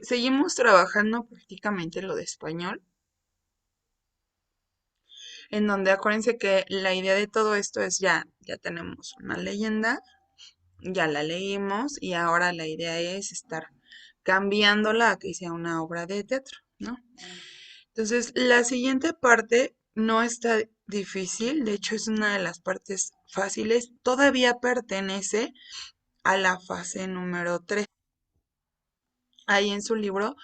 Seguimos trabajando prácticamente lo de español, en donde acuérdense que la idea de todo esto es ya tenemos una leyenda, ya la leímos y ahora la idea es estar cambiándola a que sea una obra de teatro, ¿no? Entonces, la siguiente parte no está difícil, de hecho es una de las partes fáciles, todavía pertenece a la fase número 3. Ahí en su libro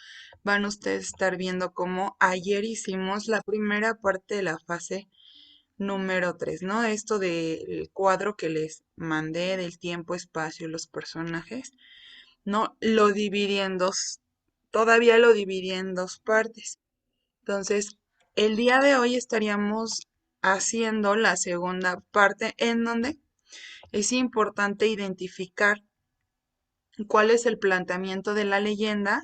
van ustedes a estar viendo cómo ayer hicimos la primera parte de la fase número 3, ¿no? Esto del cuadro que les mandé del tiempo, espacio, los personajes, ¿no? Lo dividí en dos, todavía lo dividí en dos partes. Entonces, el día de hoy estaríamos haciendo la segunda parte en donde es importante identificar cuál es el planteamiento de la leyenda,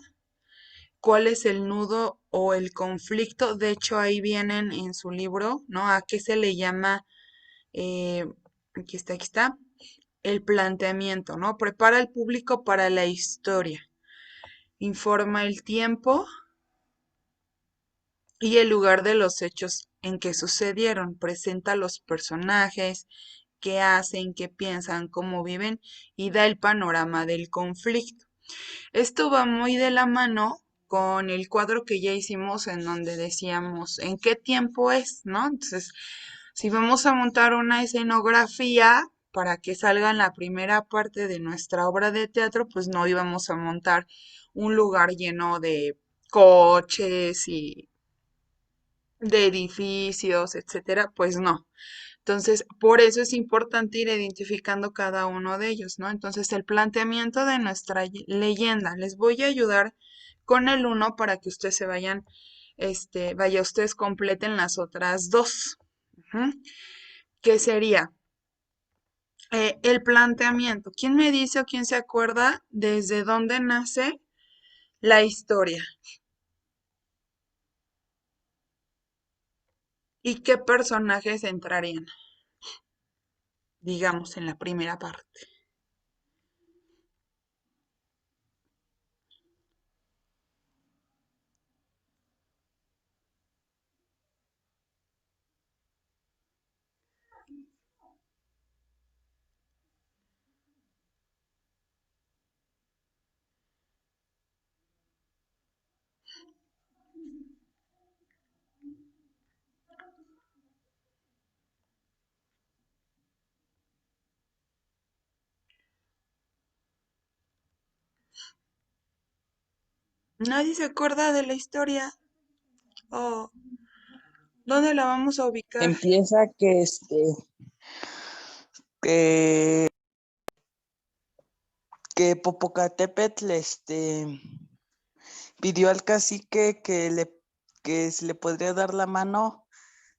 cuál es el nudo o el conflicto. De hecho, ahí vienen en su libro, ¿no? A qué se le llama, eh, aquí está, el planteamiento, ¿no? Prepara al público para la historia, informa el tiempo y el lugar de los hechos en que sucedieron, presenta los personajes, qué hacen, qué piensan, cómo viven y da el panorama del conflicto. Esto va muy de la mano con el cuadro que ya hicimos en donde decíamos en qué tiempo es, ¿no? Entonces, si vamos a montar una escenografía para que salga en la primera parte de nuestra obra de teatro, pues no íbamos a montar un lugar lleno de coches y de edificios, etcétera, pues no. Entonces, por eso es importante ir identificando cada uno de ellos, ¿no? Entonces, el planteamiento de nuestra leyenda, les voy a ayudar con el uno para que ustedes se vayan, ustedes completen las otras dos. Ujú. ¿Qué sería? El planteamiento. ¿Quién me dice o quién se acuerda desde dónde nace la historia? ¿Y qué personajes entrarían, digamos, en la primera parte? ¿Nadie se acuerda de la historia? ¿O dónde la vamos a ubicar? Empieza que, que Popocatépetl pidió al cacique que se le podría dar la mano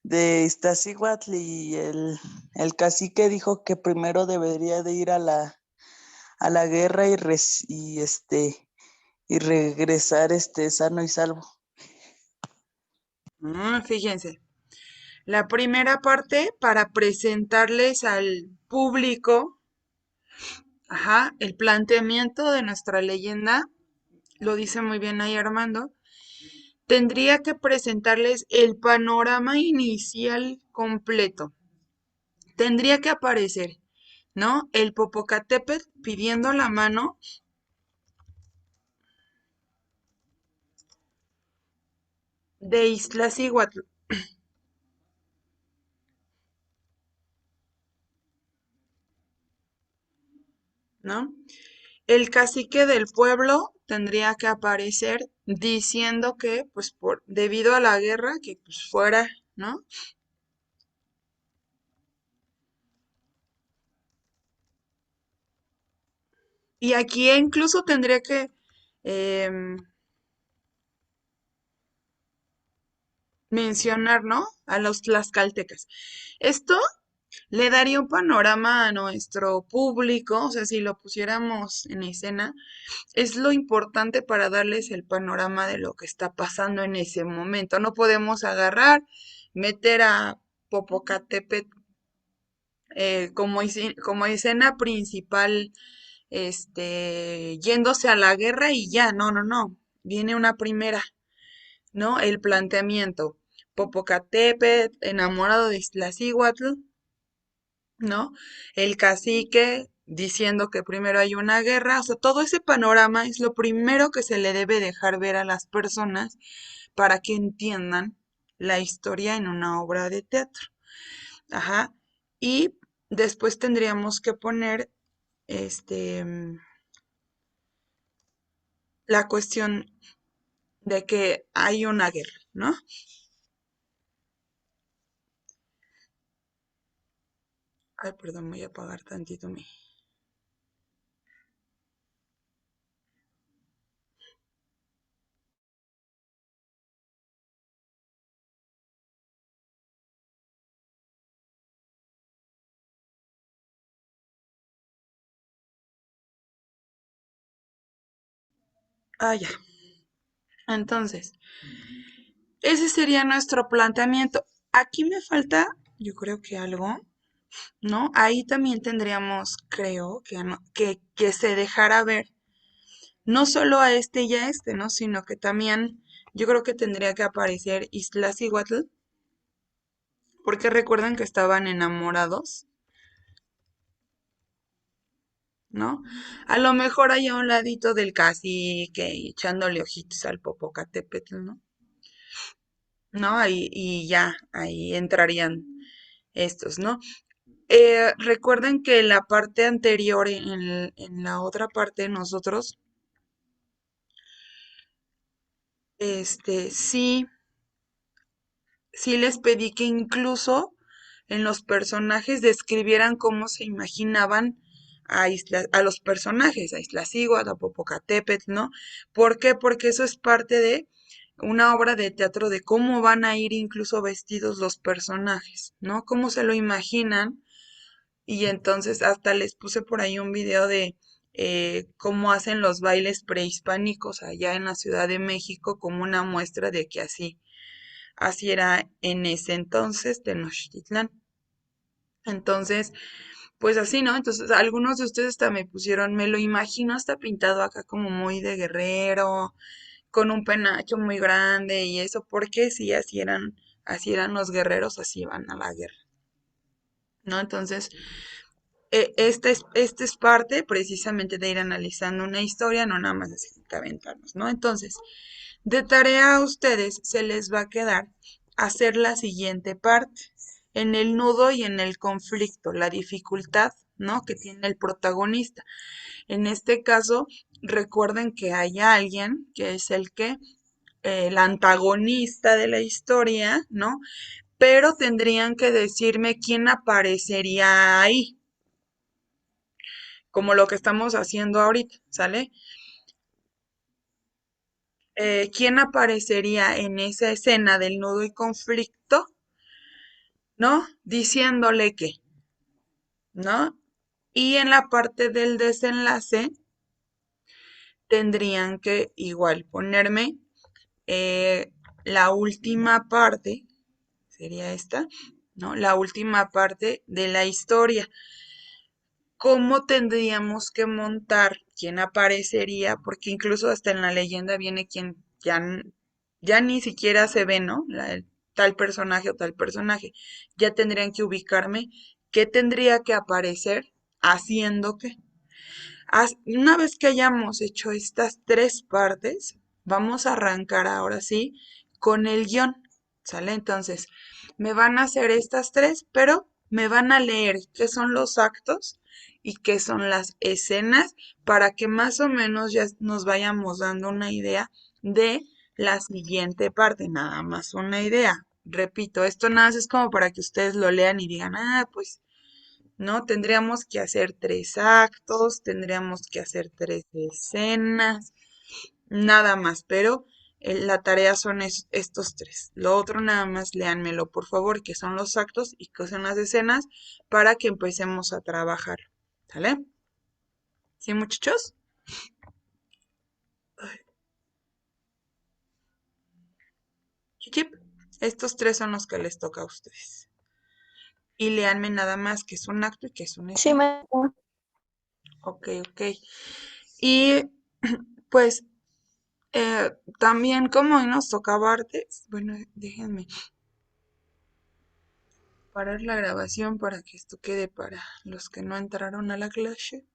de Iztaccíhuatl y el cacique dijo que primero debería de ir a la guerra y regresar sano y salvo. Fíjense, la primera parte para presentarles al público, ajá, el planteamiento de nuestra leyenda, lo dice muy bien ahí Armando, tendría que presentarles el panorama inicial completo. Tendría que aparecer, ¿no? El Popocatépetl pidiendo la mano de Iztaccíhuatl, ¿no? El cacique del pueblo tendría que aparecer diciendo que, pues, debido a la guerra, que pues fuera, ¿no? Y aquí incluso tendría que mencionar, ¿no? A los tlaxcaltecas. Esto le daría un panorama a nuestro público, o sea, si lo pusiéramos en escena, es lo importante para darles el panorama de lo que está pasando en ese momento. No podemos agarrar, meter a Popocatépetl como escena principal yéndose a la guerra y ya, no, no, no. Viene una primera, ¿no? El planteamiento. Popocatépetl, enamorado de Iztaccíhuatl, ¿no? El cacique diciendo que primero hay una guerra, o sea, todo ese panorama es lo primero que se le debe dejar ver a las personas para que entiendan la historia en una obra de teatro. Ajá. Y después tendríamos que poner este la cuestión de que hay una guerra, ¿no? Ay, perdón, voy a apagar tantito mi. Ah, ya. Entonces, ese sería nuestro planteamiento. Aquí me falta, yo creo que algo, ¿no? Ahí también tendríamos, creo, que se dejara ver, no solo a este y a este, ¿no? Sino que también yo creo que tendría que aparecer Iztaccíhuatl, porque recuerdan que estaban enamorados, ¿no? A lo mejor allá a un ladito del cacique y echándole ojitos al Popocatépetl, ¿no? ¿No? Ahí, y ya, ahí entrarían estos, ¿no? Recuerden que la parte anterior, en la otra parte, nosotros, sí, sí les pedí que incluso en los personajes describieran cómo se imaginaban a los personajes, a Iztaccíhuatl, a Popocatépetl, ¿no? ¿Por qué? Porque eso es parte de una obra de teatro de cómo van a ir incluso vestidos los personajes, ¿no? Cómo se lo imaginan. Y entonces hasta les puse por ahí un video de cómo hacen los bailes prehispánicos allá en la Ciudad de México como una muestra de que así era en ese entonces Tenochtitlán. Entonces, pues así, ¿no? Entonces, algunos de ustedes hasta me pusieron, me lo imagino hasta pintado acá como muy de guerrero, con un penacho muy grande y eso, porque sí, así eran los guerreros, así iban a la guerra, ¿no? Entonces, este es parte precisamente de ir analizando una historia, no nada más así que aventarnos, ¿no? Entonces, de tarea a ustedes se les va a quedar hacer la siguiente parte, en el nudo y en el conflicto, la dificultad, ¿no? Que tiene el protagonista. En este caso, recuerden que hay alguien que es el antagonista de la historia, ¿no? Pero tendrían que decirme quién aparecería ahí, como lo que estamos haciendo ahorita, ¿sale? ¿Quién aparecería en esa escena del nudo y conflicto? ¿No? Diciéndole que, ¿no? Y en la parte del desenlace tendrían que igual ponerme la última parte, sería esta, ¿no? La última parte de la historia. ¿Cómo tendríamos que montar? ¿Quién aparecería? Porque incluso hasta en la leyenda viene quien ya ni siquiera se ve, ¿no? Tal personaje o tal personaje. Ya tendrían que ubicarme qué tendría que aparecer haciendo qué. Una vez que hayamos hecho estas tres partes, vamos a arrancar ahora sí con el guión, ¿sale? Entonces, me van a hacer estas tres, pero me van a leer qué son los actos y qué son las escenas para que más o menos ya nos vayamos dando una idea de la siguiente parte, nada más una idea. Repito, esto nada más es como para que ustedes lo lean y digan, ah, pues ¿no? Tendríamos que hacer tres actos, tendríamos que hacer tres escenas, nada más, pero la tarea son estos tres. Lo otro nada más léanmelo, por favor, que son los actos y que son las escenas para que empecemos a trabajar. ¿Sale? ¿Sí, muchachos? Chip, estos tres son los que les toca a ustedes. Y léanme nada más que es un acto y que es una Sí, escena. maestra. Ok, ok. Y pues también como hoy nos tocaba artes, bueno, déjenme parar la grabación para que esto quede para los que no entraron a la clase.